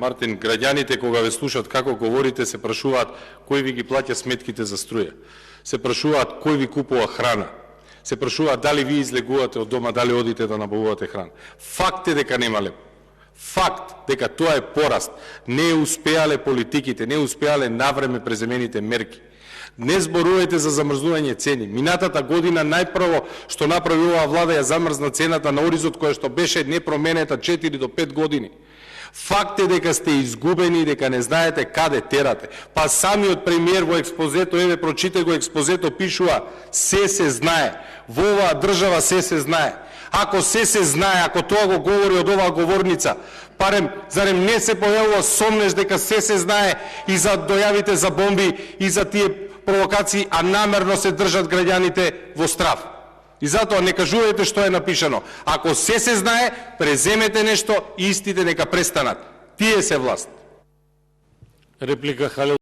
Мартин, граѓаните кога ве слушат како говорите, се прашуваат кој ви ги плаќа сметките за струја. Се прашуваат кој ви купува храна. Се прашуваат дали ви излегувате од дома, дали одите да набавувате храна. Факт е дека немале. Факт дека тоа е пораст. Не успеале политиките, не успеале навреме преземените мерки. Не зборувајте за замрзнување цени. Минатата година најпрво што направи оваа влада ја замрзна цената на оризот која што беше непроменета 4 до 5 години. Факт е дека сте изгубени и дека не знаете каде терате. Па самиот премиер во експозето, еве прочите го експозето, пишува се знае. Во оваа држава се знае. Ако се знае, ако тоа го говори од оваа говорница, зарем не се појавува сомнеш дека се знае и за дојавите за бомби и за тие провокации, а намерно се држат граѓаните во страв. И затоа не кажувајте што е напишано. Ако се знае, преземете нешто и истите нека престанат. Тие се власт. Реплика Халил